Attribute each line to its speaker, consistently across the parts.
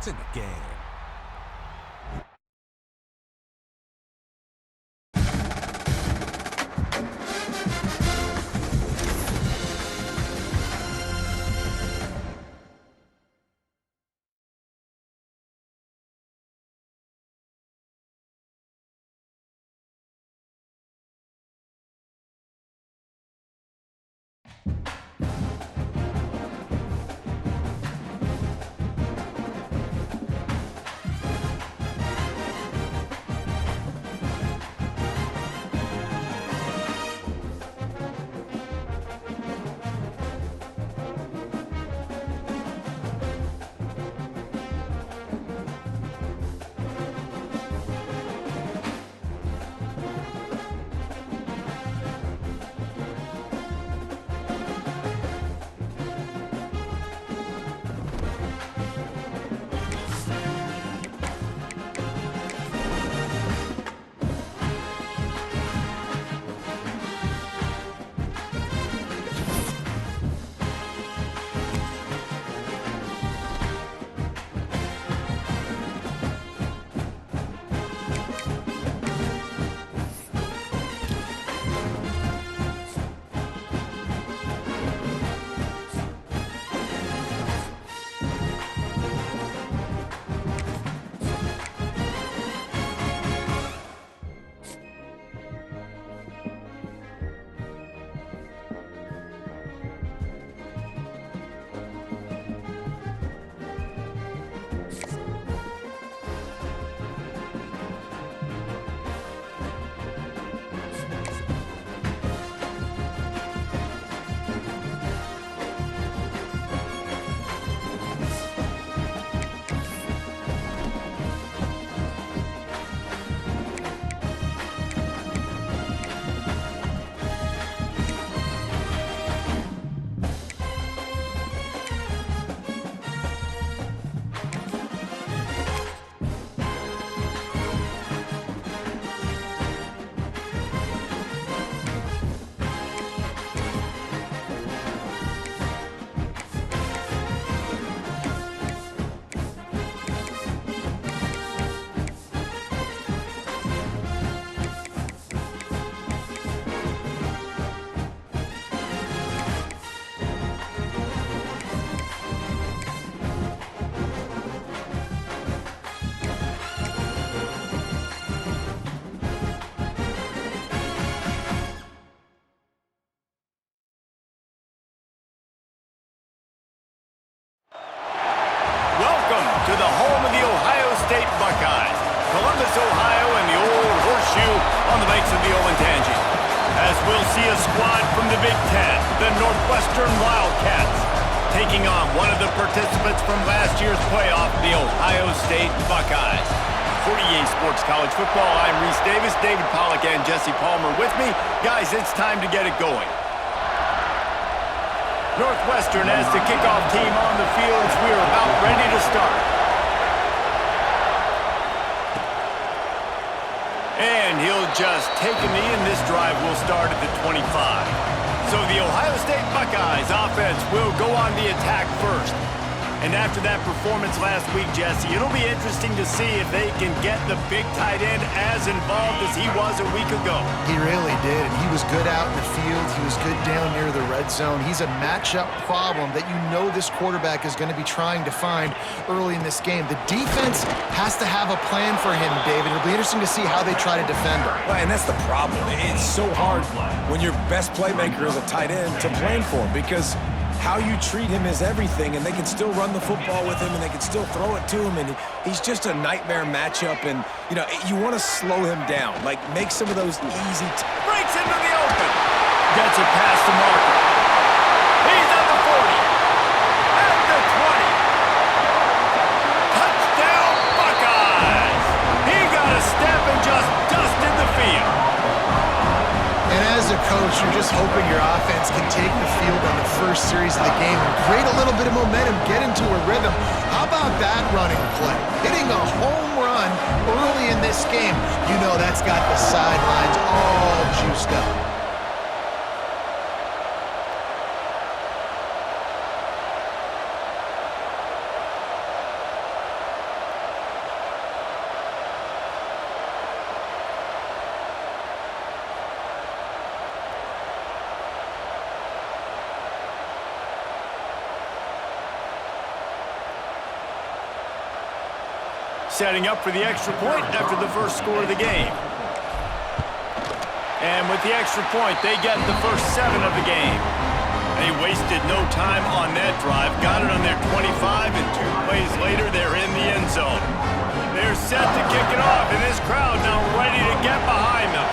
Speaker 1: in the game.
Speaker 2: To the home of the Ohio State Buckeyes, Columbus, Ohio, and the old horseshoe on the banks of the Olentangy. As we'll see a squad from the Big Ten, the Northwestern Wildcats, taking on one of the participants from last year's playoff, the Ohio State Buckeyes. For EA Sports College Football, I'm Reese Davis, David Pollack, and Jesse Palmer with me. Guys, it's time to get it going. Northwestern as the kickoff team on the field as we are about ready to start. And he'll just take a knee, and this drive will start at the 25. So the Ohio State Buckeyes offense will go on the attack first. And after that performance last week, Jesse, it'll be interesting to see if they can get the big tight end as involved as he was a week ago.
Speaker 3: He really did, and he was good out in the field. He was good down near the red zone. He's a matchup problem that you know this quarterback is going to be trying to find early in this game. The defense has to have a plan for him, David. It'll be interesting to see how they try to defend him.
Speaker 1: Well, and that's the problem. It's so hard when your best playmaker is a tight end to plan for him, because how you treat him is everything, and they can still run the football with him, and they can still throw it to him, and he's just a nightmare matchup. And, you know, you want to slow him down, like make some of those easy...
Speaker 2: Breaks into the open. Gets it past the marker. He's at the 40. At the 20. Touchdown, Buckeyes. He got a step and just dusted the field.
Speaker 3: And as a coach, you're just hoping your offense can take the field on the first series of the game and create a little bit of momentum, get into a rhythm. How about that running play? Hitting a home run early in this game. You know that's got the sidelines all juiced up.
Speaker 2: setting up for the extra point after the first score of the game. And with the extra point, they get the first 7 of the game. They wasted no time on that drive, got it on their 25, and 2 plays later, they're in the end zone. They're set to kick it off, and this crowd now ready to get behind them.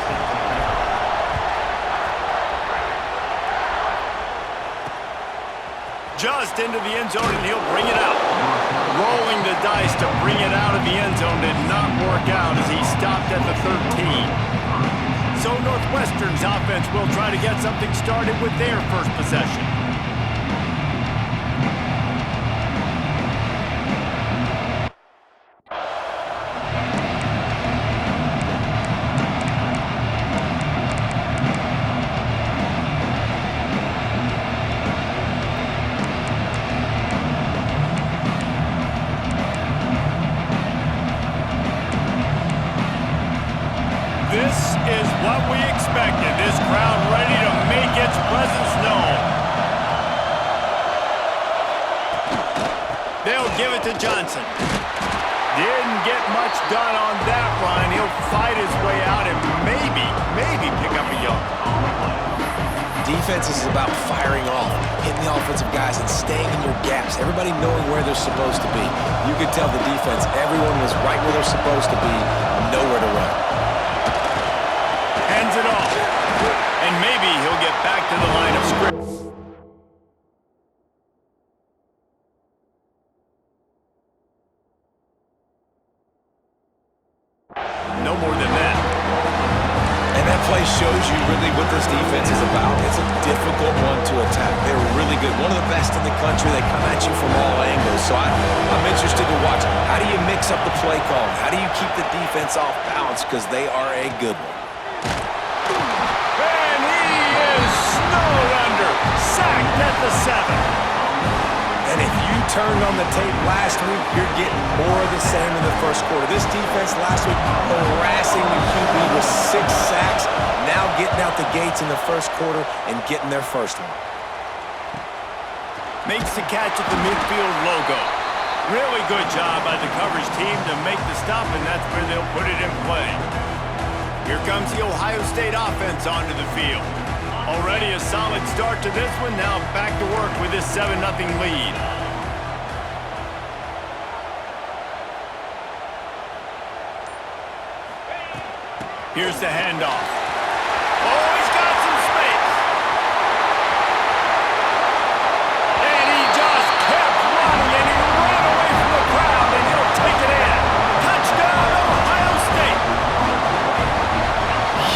Speaker 2: Just into the end zone, and he'll bring it out. Rolling the dice to bring it out of the end zone did not work out as he stopped at the 13. So Northwestern's offense will try to get something started with their first possession. This is what we expected. This crowd ready to make its presence known. They'll give it to Johnson. Didn't get much done on that run. He'll fight his way out and maybe pick up a yard.
Speaker 1: Defense is about firing off, hitting the offensive guys and staying in your gaps. Everybody knowing where they're supposed to be. You could tell the defense, everyone was right where they're supposed to be, nowhere to run.
Speaker 2: Hands it off. And maybe he'll get back to the line of scrimmage. No more than that.
Speaker 1: And that play shows you really what this defense is about. It's a difficult one to attack. They're really good. One of the best in the country. They come at you from all angles. So I'm interested to watch. How do you mix up the play call? How do you keep the defense off balance? Because they are a good one.
Speaker 2: And he is snowed under. Sacked at the 7.
Speaker 1: And if you turned on the tape last week, you're getting more of the same in the first quarter. This defense last week harassing the QB with 6 sacks, now getting out the gates in the first quarter and getting their first one.
Speaker 2: Makes the catch at the midfield logo. Really good job by the coverage team to make the stop, and that's where they'll put it in play. Here comes the Ohio State offense onto the field. Already a solid start to this one. Now back to work with this 7-0 lead. Here's the handoff. Oh, he's got some space. And he just kept running, and he ran away from the crowd, and he'll take it in. Touchdown, Ohio State.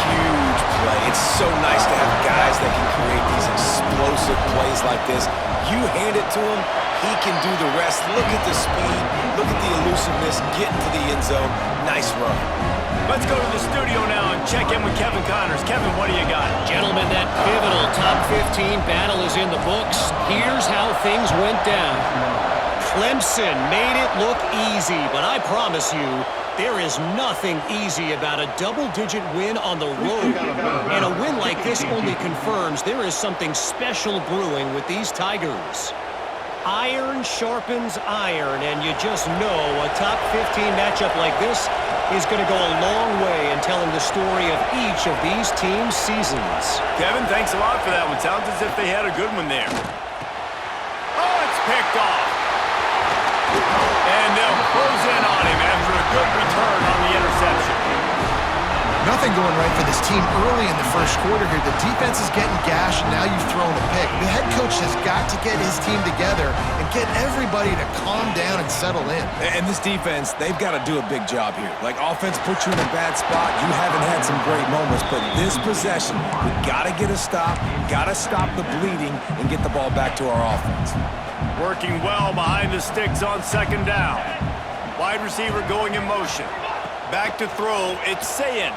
Speaker 1: Huge play. It's so nice to have guys that can create these explosive plays like this. You hand it to him, he can do the rest. Look at the speed. Look at the elusiveness. Get into the end zone. Nice run.
Speaker 2: Let's go to the studio now and check in with Kevin Connors. Kevin, what do you got?
Speaker 4: Gentlemen, that pivotal top 15 battle is in the books. Here's how things went down. Clemson made it look easy, but I promise you, there is nothing easy about a double-digit win on the road. And a win like this only confirms there is something special brewing with these Tigers. Iron sharpens iron, and you just know a top 15 matchup like this is going to go a long way in telling the story of each of these teams' seasons.
Speaker 2: Kevin, thanks a lot for that one. Sounds as if they had a good one there. Oh, it's picked off. And they'll close in on him after a good return on the interception.
Speaker 3: Nothing going right for this team early in the first quarter here. The defense is getting gashed, and now you've thrown a pick. The head coach has got to get his team together and get everybody to calm down and settle in.
Speaker 1: And this defense, they've got to do a big job here. Like, offense puts you in a bad spot. You haven't had some great moments, but this possession, we got to get a stop, got to stop the bleeding, and get the ball back to our offense.
Speaker 2: Working well behind the sticks on second down. Wide receiver going in motion. Back to throw, it's Sayin.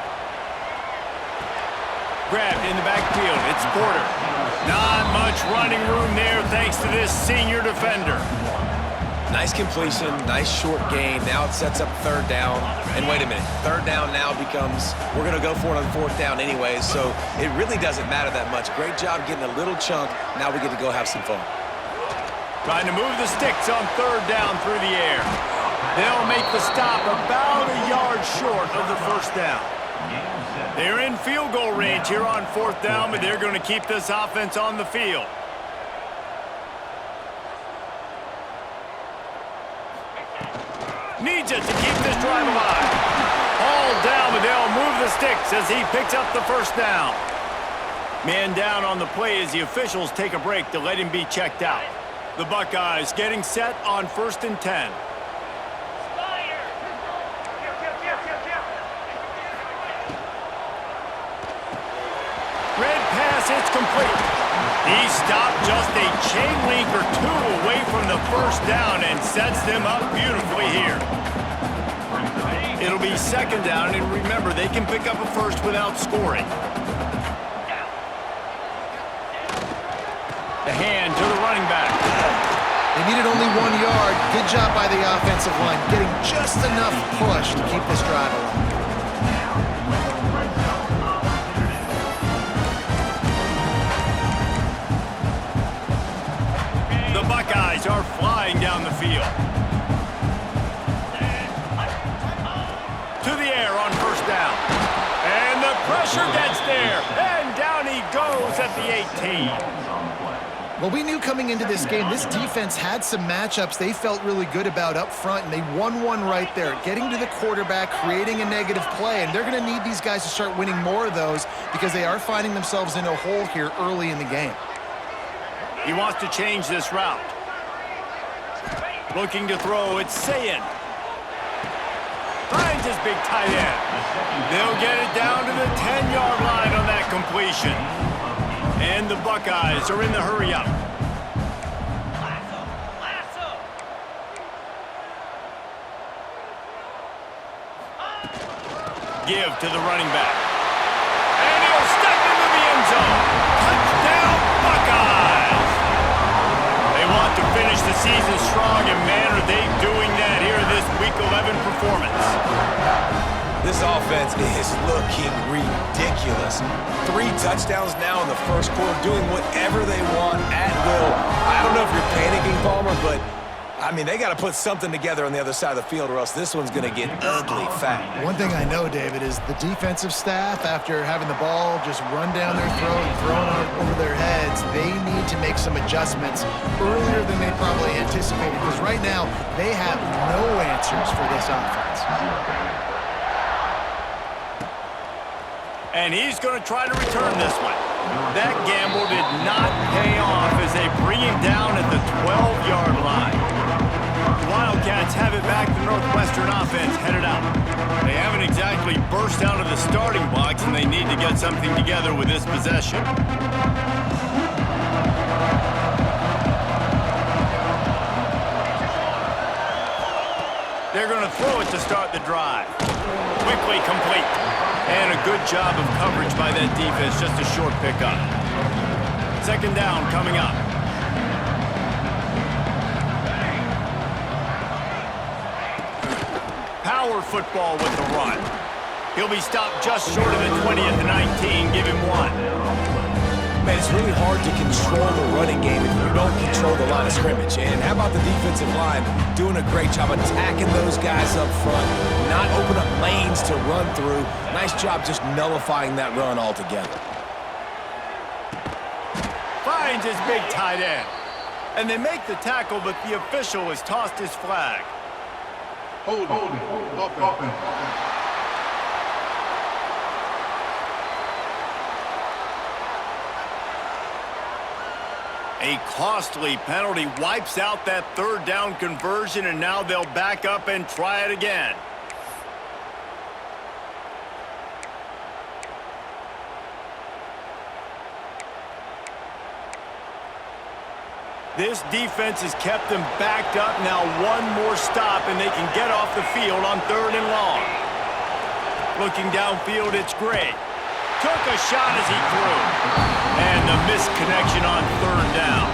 Speaker 2: Grabbed in the backfield, it's Porter. Not much running room there thanks to this senior defender.
Speaker 1: Nice completion, nice short gain. Now it sets up third down. And wait a minute, third down now becomes, we're going to go for it on fourth down anyways, so it really doesn't matter that much. Great job getting a little chunk. Now we get to go have some fun.
Speaker 2: Trying to move the sticks on third down through the air. They'll make the stop about a yard short of the first down. They're in field goal range here on 4th down, but they're going to keep this offense on the field. Needs it to keep this drive alive. All down, but they'll move the sticks as he picks up the first down. Man down on the play as the officials take a break to let him be checked out. The Buckeyes getting set on 1st and 10. Red pass, it's complete. He stopped just a chain link or two away from the first down and sets them up beautifully here. It'll be 2nd down, and remember, they can pick up a first without scoring. The hand to the running back.
Speaker 3: They needed only 1 yard. Good job by the offensive line, getting just enough push to keep this drive alive.
Speaker 2: The Buckeyes are flying down the field. To the air on 1st down. And the pressure gets there. And down he goes at the 18.
Speaker 3: Well, we knew coming into this game, this defense had some matchups they felt really good about up front, and they won one right there, getting to the quarterback, creating a negative play, and they're going to need these guys to start winning more of those because they are finding themselves in a hole here early in the game.
Speaker 2: He wants to change this route. Looking to throw, it's Sayin. Finds his big tight end. They'll get it down to the 10-yard line on that completion. And the Buckeyes are in the hurry up. Give to the running back. And he'll step into the end zone. Touchdown, Buckeyes! They want to finish the season strong, and man, are they doing that here in this Week 11 performance.
Speaker 1: This offense is looking ridiculous. 3 touchdowns now in the first quarter, doing whatever they want at will. I don't know if you're panicking, Palmer, but, I mean, they got to put something together on the other side of the field or else this one's going to get ugly fast.
Speaker 3: One thing I know, David, is the defensive staff, after having the ball just run down their throat and thrown over their heads, they need to make some adjustments earlier than they probably anticipated, because right now they have no answers for this offense.
Speaker 2: And he's going to try to return this one. That gamble did not pay off as they bring him down at the 12-yard line. The Wildcats have it back. The Northwestern offense headed out. They haven't exactly burst out of the starting blocks, and they need to get something together with this possession. They're going to throw it to start the drive. Quickly complete. And a good job of coverage by that defense, just a short pickup. 2nd down coming up. Power football with the run. He'll be stopped just short of the 20 at the 19. Give him 1.
Speaker 1: Man, it's really hard to control the running game if you don't control the line of scrimmage. And how about the defensive line doing a great job attacking those guys up front, not open up lanes to run through. Nice job just nullifying that run altogether.
Speaker 2: Finds his big tight end. And they make the tackle, but the official has tossed his flag.
Speaker 5: Hold it.
Speaker 2: A costly penalty wipes out that 3rd down conversion, and now they'll back up and try it again. This defense has kept them backed up. Now 1 more stop, and they can get off the field on 3rd and long. Looking downfield, it's Gray. Took a shot as he threw. And the misconnection on 3rd down.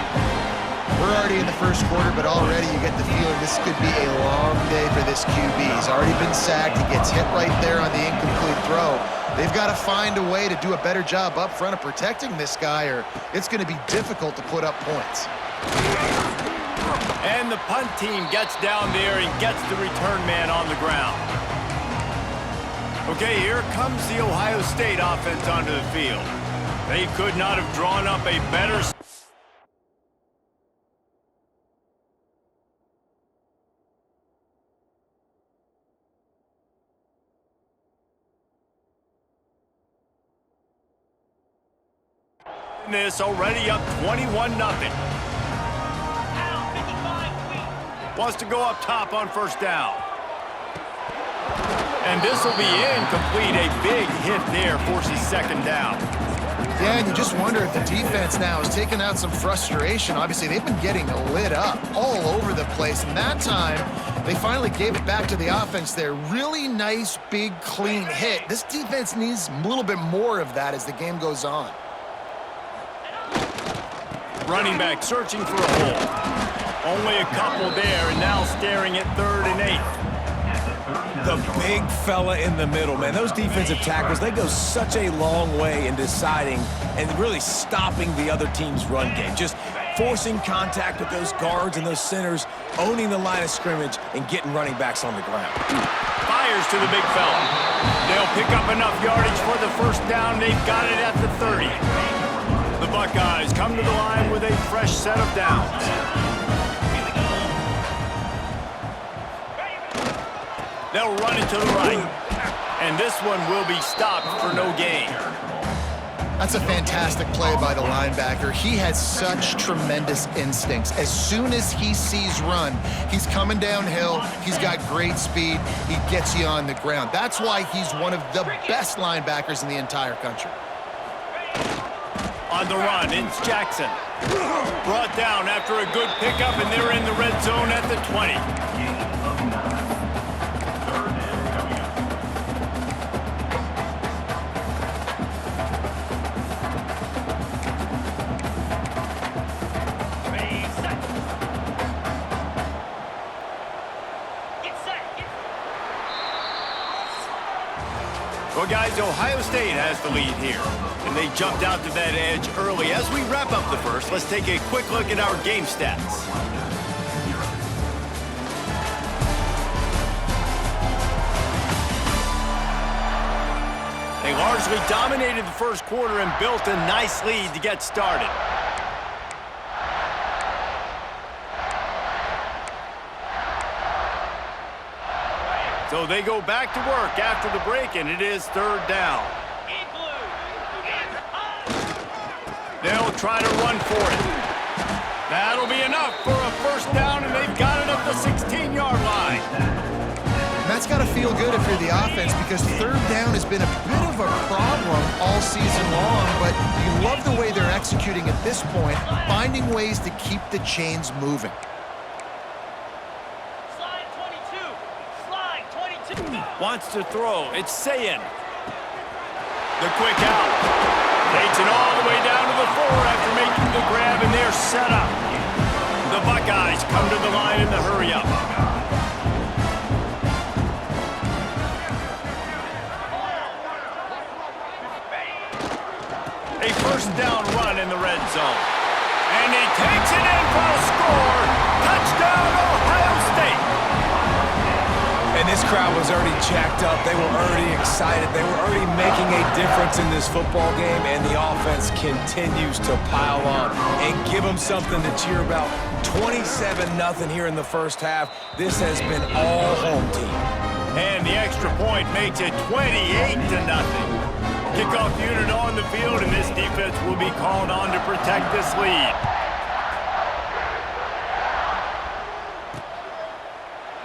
Speaker 3: We're already in the first quarter, but already you get the feeling this could be a long day for this QB. He's already been sacked. He gets hit right there on the incomplete throw. They've got to find a way to do a better job up front of protecting this guy, or it's going to be difficult to put up points.
Speaker 2: And the punt team gets down there and gets the return man on the ground. Okay, here comes the Ohio State offense onto the field. They could not have drawn up a better... This already up 21-0. Wants to go up top on first down. And this will be incomplete. A big hit there forces second down.
Speaker 3: Yeah, and you just wonder if the defense now is taking out some frustration. Obviously, they've been getting lit up all over the place. And that time, they finally gave it back to the offense there. Really nice, big, clean hit. This defense needs a little bit more of that as the game goes on.
Speaker 2: Running back searching for a hole. Only a couple there, and now staring at 3rd and 8.
Speaker 1: The big fella in the middle, man. Those defensive tackles, they go such a long way in deciding and really stopping the other team's run game. Just forcing contact with those guards and those centers, owning the line of scrimmage, and getting running backs on the ground.
Speaker 2: Fires to the big fella. They'll pick up enough yardage for the first down. They've got it at the 30. The Buckeyes come to the line with a fresh set of downs. They'll run it to the right. And this one will be stopped for no gain.
Speaker 3: That's a fantastic play by the linebacker. He has such tremendous instincts. As soon as he sees run, he's coming downhill. He's got great speed. He gets you on the ground. That's why he's one of the best linebackers in the entire country.
Speaker 2: On the run, it's Jackson. Brought down after a good pickup, and they're in the red zone at the 20. Well, guys, Ohio State has the lead here, and they jumped out to that edge early. As we wrap up the first, let's take a quick look at our game stats. They largely dominated the first quarter and built a nice lead to get started. So they go back to work after the break, and it is 3rd down. They'll try to run for it. That'll be enough for a first down, and they've got it at the 16-yard line.
Speaker 3: That's got to feel good if you're the offense, because 3rd down has been a bit of a problem all season long, but you love the way they're executing at this point, finding ways to keep the chains moving.
Speaker 2: Wants to throw. It's Sayin. The quick out. Takes it all the way down to the 4 after making the grab, and they're set up. The Buckeyes come to the line in the hurry-up. A first down run in the red zone. And he takes it in for a score. Touchdown, Ohio State.
Speaker 1: And this crowd was already jacked up. They were already excited. They were already making a difference in this football game, and the offense continues to pile on and give them something to cheer about. 27-0 here in the first half. This has been all home team.
Speaker 2: And the extra point makes it 28-0. Kickoff unit on the field, and this defense will be called on to protect this lead.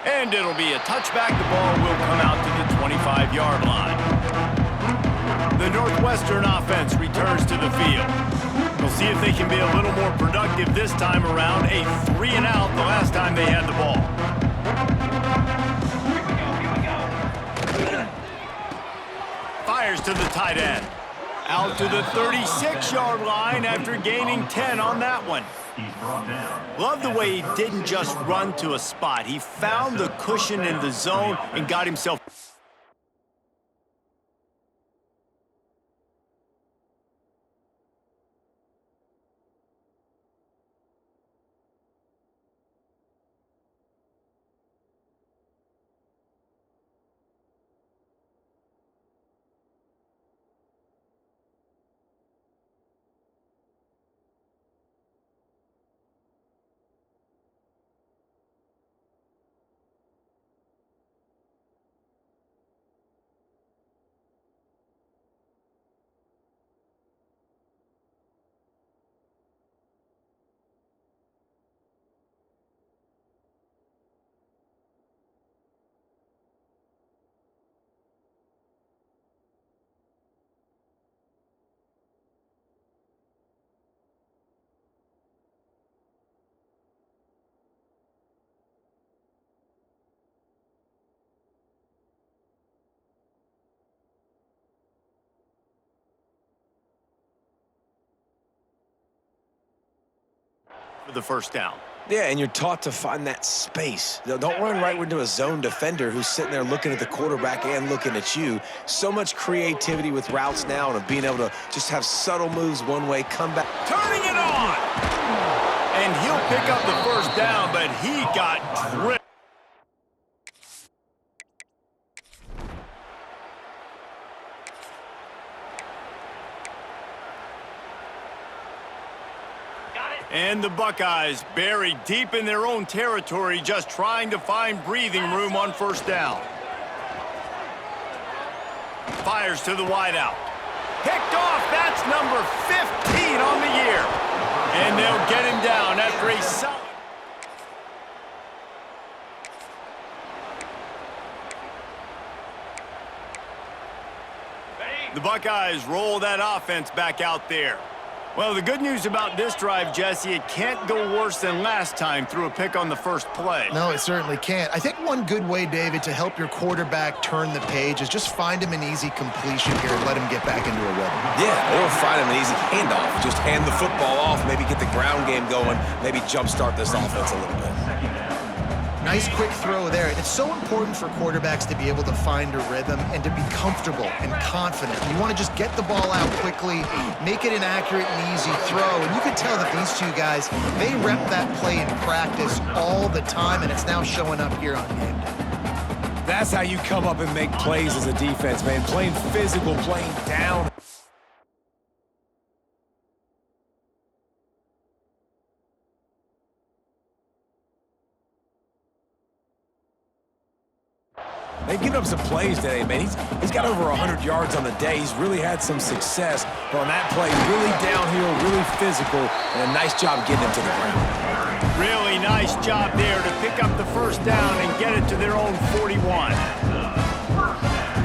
Speaker 2: And it'll be a touchback. The ball will come out to the 25-yard line. The Northwestern offense returns to the field. We'll see if they can be a little more productive this time around. A 3-and-out the last time they had the ball. Fires to the tight end. Out to the 36-yard line after gaining 10 on that one. Love the way he didn't just run to a spot. He found the cushion in the zone and got himself... for the first down.
Speaker 1: Yeah, and you're taught to find that space. Don't run right into a zone defender who's sitting there looking at the quarterback and looking at you. So much creativity with routes now and of being able to just have subtle moves one way, come back.
Speaker 2: Turning it on! And he'll pick up the first down, but he got dripped. And the Buckeyes buried deep in their own territory, just trying to find breathing room on first down. Fires to the wideout. Picked off, that's number 15 on the year. And they'll get him down after a solid. The Buckeyes roll that offense back out there. Well, the good news about this drive, Jesse, it can't go worse than last time through a pick on the first play.
Speaker 3: No, it certainly can't. I think one good way, David, to help your quarterback turn the page is just find him an easy completion here and let him get back into a rhythm.
Speaker 1: Yeah, or find him an easy handoff. Just hand the football off, maybe get the ground game going, maybe jumpstart this offense a little bit.
Speaker 3: Nice quick throw there. It's so important for quarterbacks to be able to find a rhythm and to be comfortable and confident. You want to just get the ball out quickly, make it an accurate and easy throw. And you can tell that these two guys, they rep that play in practice all the time, and it's now showing up here on game day.
Speaker 1: That's how you come up and make plays as a defense, man. Playing physical, playing down. They've given up some plays today, man. He's got over 100 yards on the day. He's really had some success. But on that play, really downhill, really physical, and a nice job getting him to the ground.
Speaker 2: Really nice job there to pick up the first down and get it to their own 41.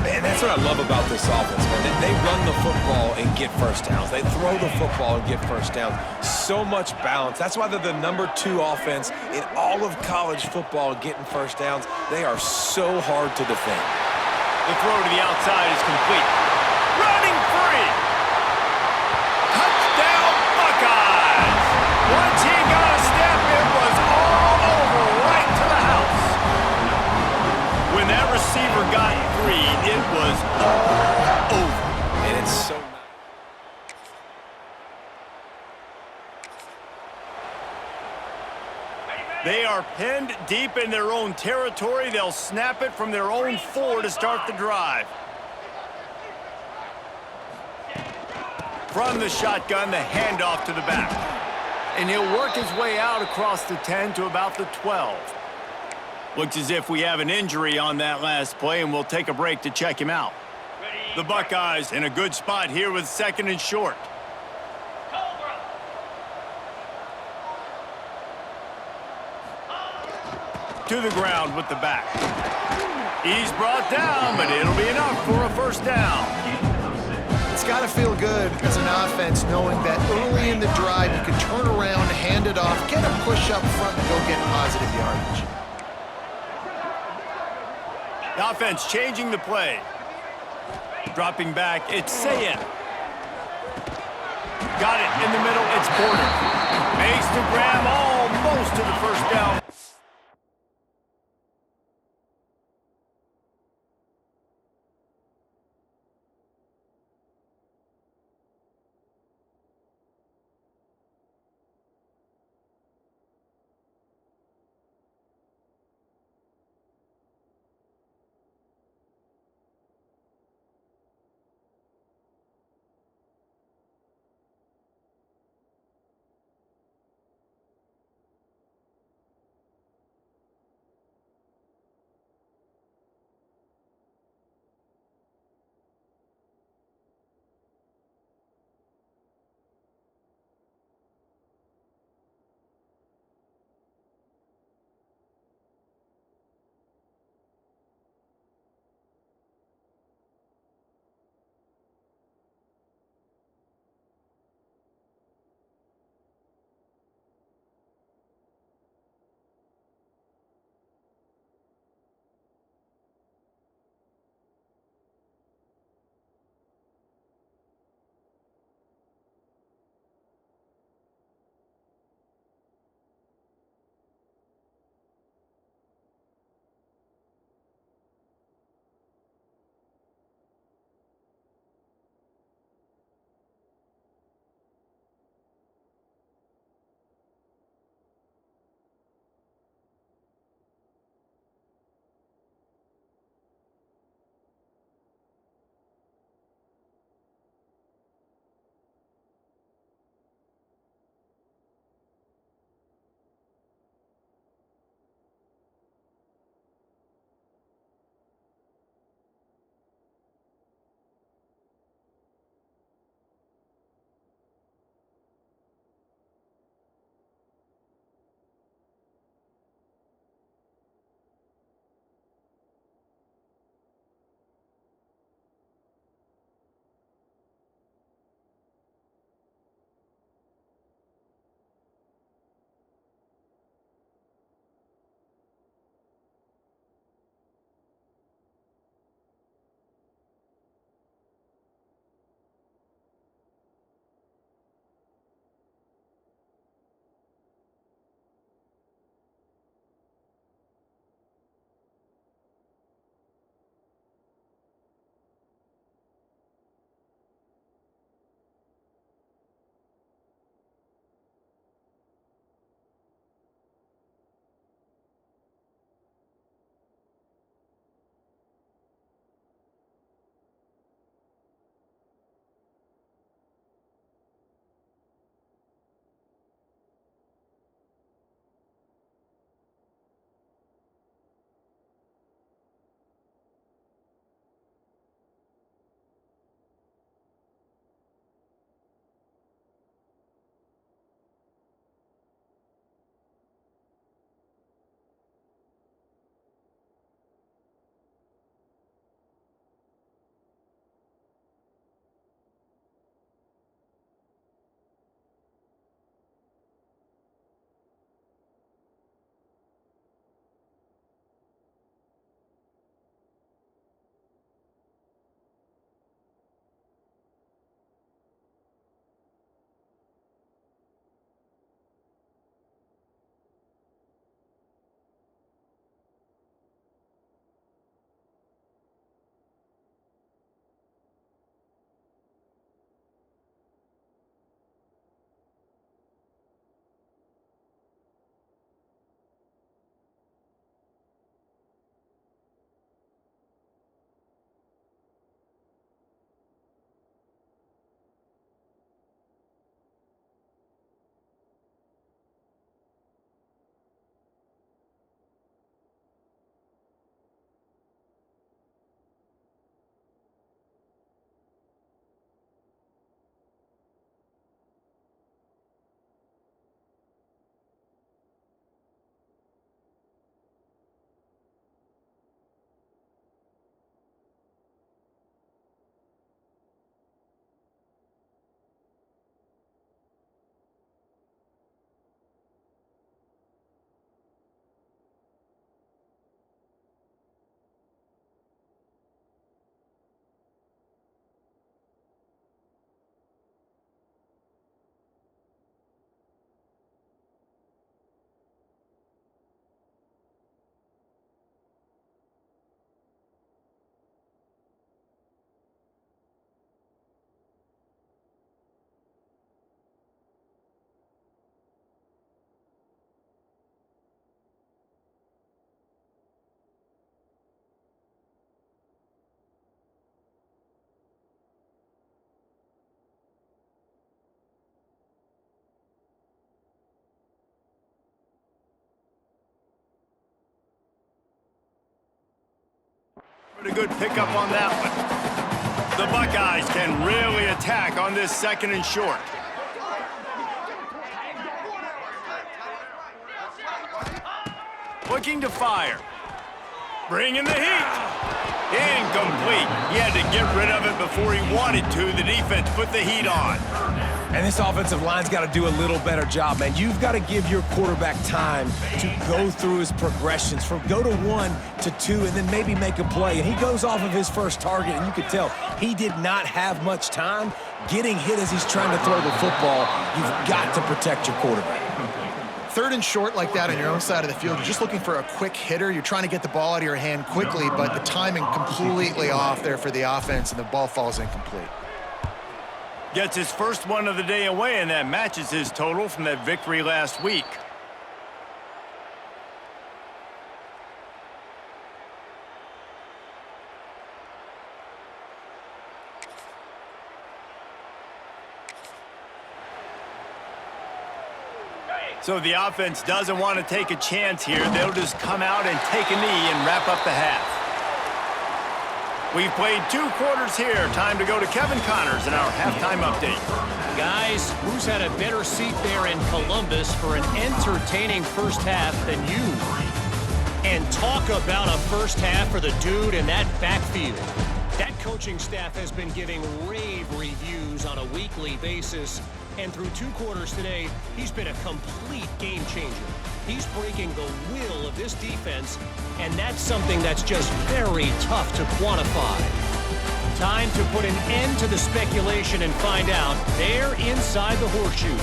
Speaker 1: Man, that's what I love about this offense, man. They run the football and get first downs. They throw the football and get first downs. So much balance. That's why they're the #2 offense in all of college football getting first downs. They are so hard to defend.
Speaker 2: The throw to the outside is complete. Running free. Touchdown Buckeyes. Once he got a step, it was all over right to the house. When that receiver got free, it was all over.
Speaker 1: And it's so nice.
Speaker 2: They are pinned deep in their own territory. They'll snap it from their own 4 to start the drive. From the shotgun, the handoff to the back. And he'll work his way out across the 10 to about the 12. Looks as if we have an injury on that last play, and we'll take a break to check him out. The Buckeyes in a good spot here with 2nd and short. To the ground with the back. He's brought down, but it'll be enough for a first down.
Speaker 3: It's got to feel good as an offense knowing that early in the drive you can turn around, hand it off, get a push up front, and go get positive yardage.
Speaker 2: The offense changing the play. Dropping back, it's Sayin. Got it in the middle, it's Porter. Makes the grab almost to the first down. A good pickup on that one. The Buckeyes can really attack on this 2nd and short. Looking to fire. Bringing the heat. Incomplete. He had to get rid of it before he wanted to. The defense put the heat on.
Speaker 1: And this offensive line's got to do a little better job, man. You've got to give your quarterback time to go through his progressions from go to 1 to 2 and then maybe make a play. And he goes off of his first target, and you could tell he did not have much time getting hit as he's trying to throw the football. You've got to protect your quarterback.
Speaker 3: 3rd and short like that on your own side of the field, you're just looking for a quick hitter. You're trying to get the ball out of your hand quickly, but the timing completely off there for the offense, and the ball falls incomplete.
Speaker 2: Gets his first one of the day away, and that matches his total from that victory last week. So the offense doesn't want to take a chance here. They'll just come out and take a knee and wrap up the half. We've played 2 quarters here. Time to go to Kevin Connors in our halftime update.
Speaker 4: Guys, who's had a better seat there in Columbus for an entertaining first half than you? And talk about a first half for the dude in that backfield. That coaching staff has been giving rave reviews on a weekly basis. And through 2 quarters today, he's been a complete game changer. He's breaking the will of this defense, and that's something that's just very tough to quantify. Time to put an end to the speculation and find out. They're inside the horseshoe.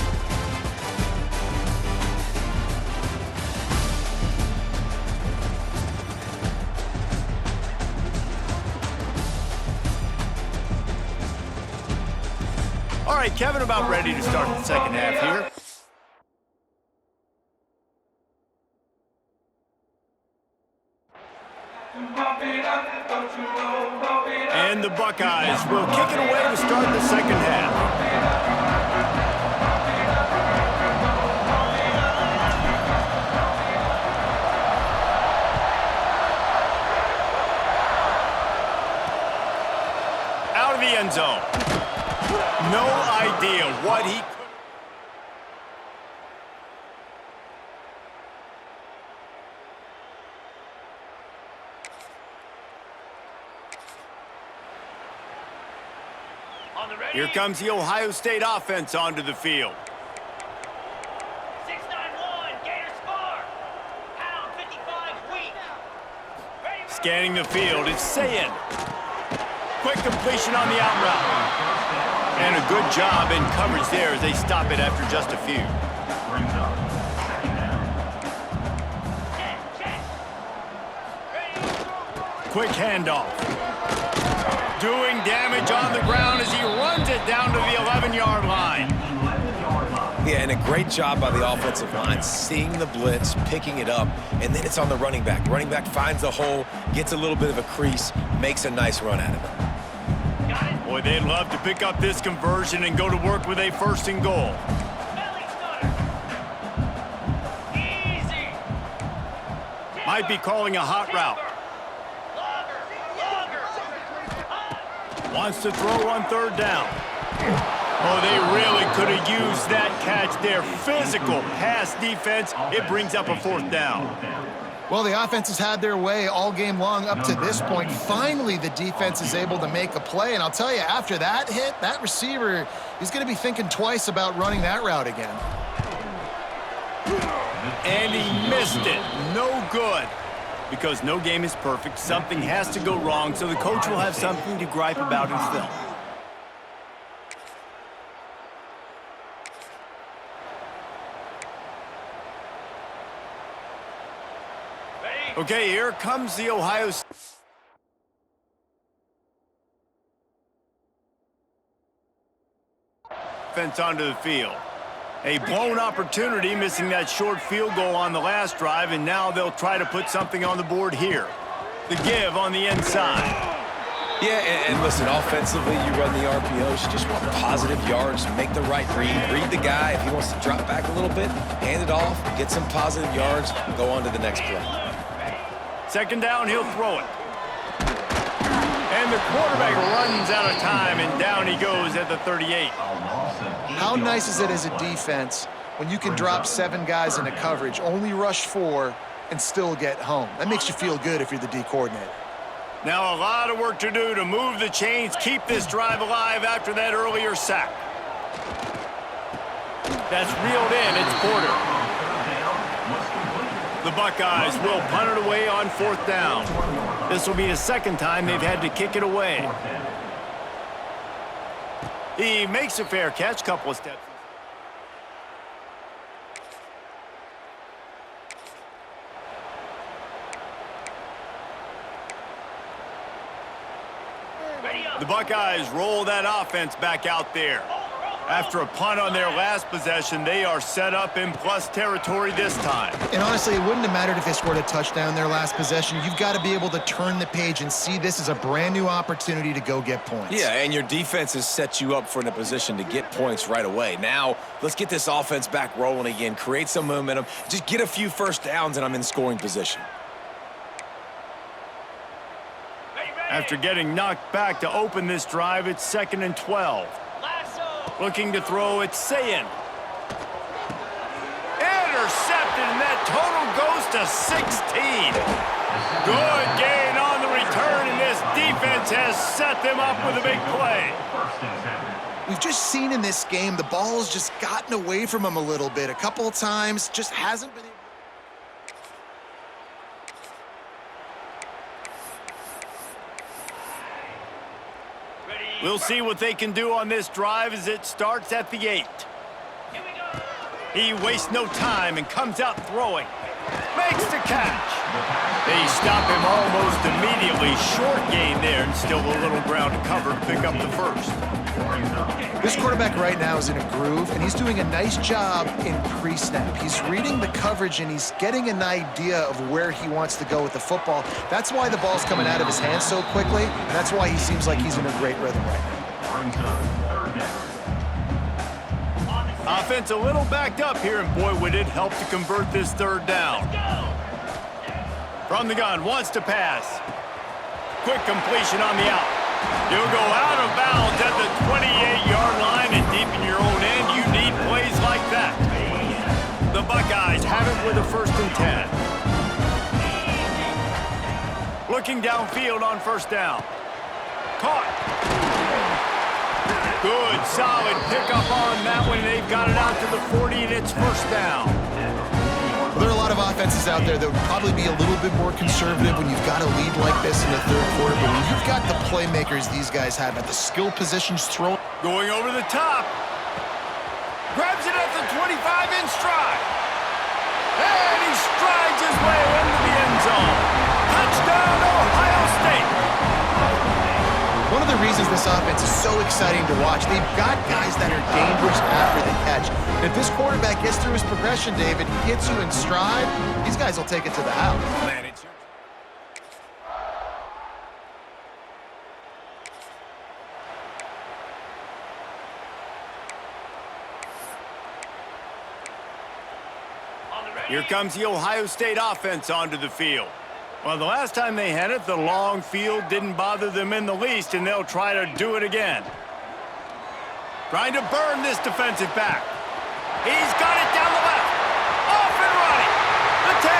Speaker 2: All right, Kevin, about ready to start the second half here. And the Buckeyes will kick it away to start the second half. Out of the end zone. No idea what he could. Here comes the Ohio State offense onto the field.
Speaker 6: 691, Gator score. Pound 55 weak.
Speaker 2: Scanning the field, it's Sayin. Quick completion on the out route. And a good job in coverage there as they stop it after just a few. Quick handoff. Doing damage on the ground as he runs it down to the 11-yard line.
Speaker 1: Yeah, and a great job by the offensive line, seeing the blitz, picking it up, and then it's on the running back. Running back finds the hole, gets a little bit of a crease, makes a nice run out of it.
Speaker 2: Boy, they'd love to pick up this conversion and go to work with a 1st and goal. Might be calling a hot route. Wants to throw on 3rd down. Oh, they really could have used that catch there. Physical pass defense. It brings up a 4th down.
Speaker 3: Well, the offense has had their way all game long up to this point. Finally, the defense is able to make a play. And I'll tell you, after that hit, that receiver is going to be thinking twice about running that route again.
Speaker 2: And he missed it. No good. Because no game is perfect, something has to go wrong, so the coach will have something to gripe about in film. Okay, here comes the Ohio State offense onto the field. A blown opportunity, missing that short field goal on the last drive, and now they'll try to put something on the board here. The give on the inside.
Speaker 1: Yeah, and listen, offensively, you run the RPOs. You just want positive yards, make the right read the guy. If he wants to drop back a little bit, hand it off, get some positive yards, go on to the next play.
Speaker 2: 2nd down, he'll throw it. And the quarterback runs out of time, and down he goes at the 38.
Speaker 3: How nice is it as a defense when you can drop 7 guys into coverage, only rush 4, and still get home? That makes you feel good if you're the D coordinator.
Speaker 2: Now a lot of work to do to move the chains, keep this drive alive after that earlier sack. That's reeled in. It's Porter. The Buckeyes will punt it away on 4th down. This will be the second time they've had to kick it away. He makes a fair catch, couple of steps. The Buckeyes roll that offense back out there. After a punt on their last possession, they are set up in plus territory this time.
Speaker 3: And honestly, it wouldn't have mattered if they scored a touchdown their last possession. You've got to be able to turn the page and see this as a brand new opportunity to go get points.
Speaker 1: Yeah, and your defense has set you up for in a position to get points right away. Now, let's get this offense back rolling again, create some momentum, just get a few first downs, and I'm in scoring position.
Speaker 2: After getting knocked back to open this drive, it's 2nd and 12. Looking to throw, it's Sayin. Intercepted, and that total goes to 16. Good gain on the return, and this defense has set them up with a big play.
Speaker 3: We've just seen in this game the ball's just gotten away from him a little bit. A couple of times, just hasn't been able.
Speaker 2: We'll see what they can do on this drive as it starts at the 8. He wastes no time and comes out throwing. Makes the catch. They stop him almost immediately. Short gain there, and still a little ground to cover to pick up the first.
Speaker 3: This quarterback right now is in a groove, and he's doing a nice job in pre-snap. He's reading the coverage, and he's getting an idea of where he wants to go with the football. That's why the ball's coming out of his hands so quickly, and that's why he seems like he's in a great rhythm right now.
Speaker 2: Offense a little backed up here, and boy, would it help to convert this 3rd down. From the gun, wants to pass. Quick completion on the out. He'll go out of bounds at the 28-yard line, and deep in your own end, you need plays like that. The Buckeyes have it with a 1st and 10. Looking downfield on 1st down. Caught. Good, solid pickup on that one. They've got it out to the 40, and it's 1st down.
Speaker 3: Well, there are a lot of offenses out there that would probably be a little bit more conservative when you've got a lead like this in the 3rd quarter, but when you've got the playmakers these guys have at the skill positions thrown.
Speaker 2: Going over the top. Grabs it at the 25 in stride. And he strides his way into the end zone. Touchdown, Ohio State.
Speaker 3: One of the reasons this offense is so exciting to watch, they've got guys that are dangerous after the catch. If this quarterback gets through his progression, David, hits you in stride, these guys will take it to the house.
Speaker 1: Man, it's your...
Speaker 2: Here comes the Ohio State offense onto the field. Well, the last time they had it, the long field didn't bother them in the least, and they'll try to do it again. Trying to burn this defensive back. He's got it down the left. Off and running. The 10.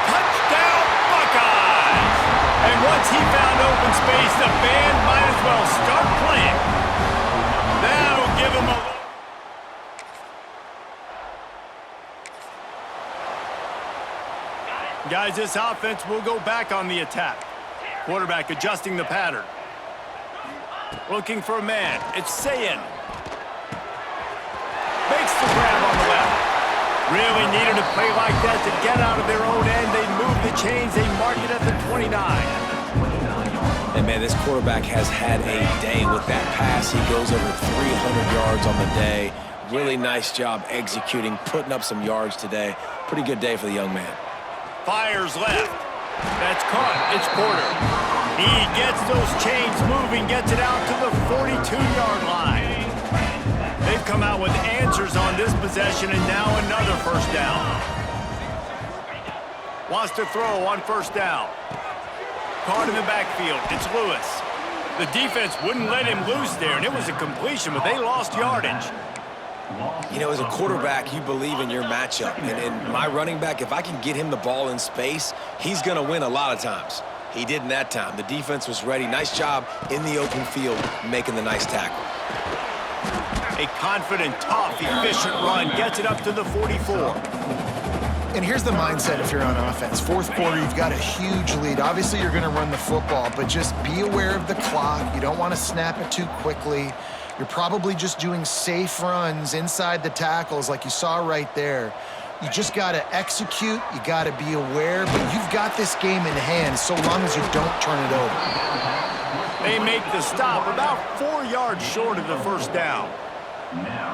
Speaker 2: Touchdown, Buckeyes. And once he found open space, the band might as well start playing. That'll give him a... Guys, this offense will go back on the attack. Quarterback adjusting the pattern. Looking for a man. It's Sayin. Makes the grab on the left. Really needed a play like that to get out of their own end. They move the chains. They mark it at the 29.
Speaker 1: And, man, this quarterback has had a day with that pass. He goes over 300 yards on the day. Really nice job executing, putting up some yards today. Pretty good day for the young man.
Speaker 2: Fires left. That's caught. It's Porter. He gets those chains moving, gets it out to the 42-yard line. They've come out with answers on this possession, and now another 1st down. Wants to throw on 1st down. Caught in the backfield. It's Lewis. The defense wouldn't let him loose there, and it was a completion, but they lost yardage.
Speaker 1: You know, as a quarterback, you believe in your matchup. And my running back, if I can get him the ball in space, he's going to win a lot of times. He didn't that time. The defense was ready. Nice job in the open field making the nice tackle.
Speaker 2: A confident, tough, efficient run gets it up to the 44.
Speaker 3: And here's the mindset if you're on offense. Fourth quarter, you've got a huge lead. Obviously, you're going to run the football, but just be aware of the clock. You don't want to snap it too quickly. You're probably just doing safe runs inside the tackles like you saw right there. You just got to execute. You got to be aware, but you've got this game in hand so long as you don't turn it over.
Speaker 2: They make the stop about 4 yards short of the first down.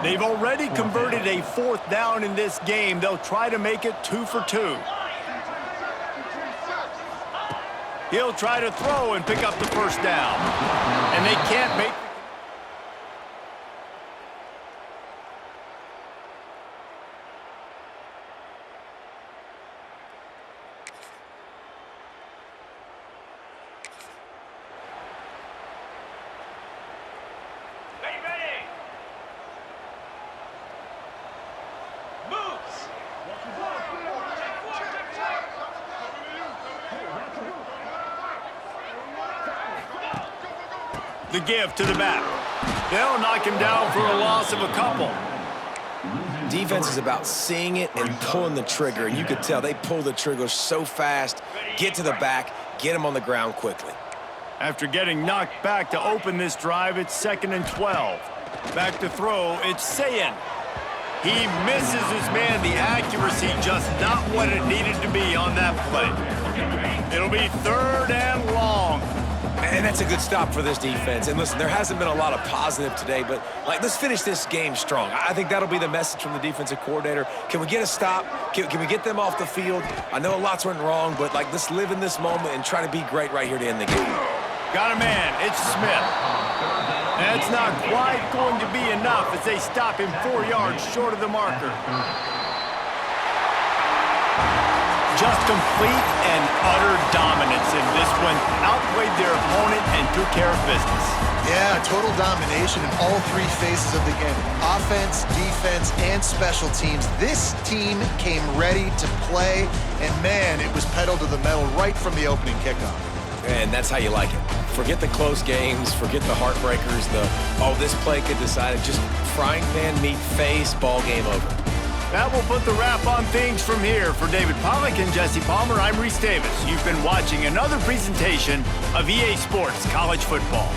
Speaker 2: They've already converted a 4th down in this game. They'll try to make it 2 for 2. He'll try to throw and pick up the first down. And they can't make... The give to the back. They'll knock him down for a loss of a couple.
Speaker 1: Defense is about seeing it and pulling the trigger, and you could tell they pull the trigger so fast, get to the back, get him on the ground quickly.
Speaker 2: After getting knocked back to open this drive, it's 2nd and 12. Back to throw, it's Sayin. He misses his man. The accuracy just not what it needed to be on that play. It'll be 3rd and long.
Speaker 1: And that's a good stop for this defense. And listen, there hasn't been a lot of positive today, but let's finish this game strong. I think that'll be the message from the defensive coordinator. Can we get a stop? Can we get them off the field? I know lots went wrong, but let's live in this moment and try to be great right here to end the game.
Speaker 2: Got a man. It's Smith. That's not quite going to be enough as they stop him 4 yards short of the marker. Just complete and utter dominance in this one. Outplayed their opponent and took care of business.
Speaker 3: Yeah, total domination in all 3 phases of the game. Offense, defense, and special teams. This team came ready to play, and man, it was pedal to the metal right from the opening kickoff.
Speaker 1: And that's how you like it. Forget the close games, forget the heartbreakers, this play could decide it. Just frying pan meat face, ball game over.
Speaker 2: That will put the wrap on things from here. For David Pollack and Jesse Palmer, I'm Reese Davis. You've been watching another presentation of EA Sports College Football.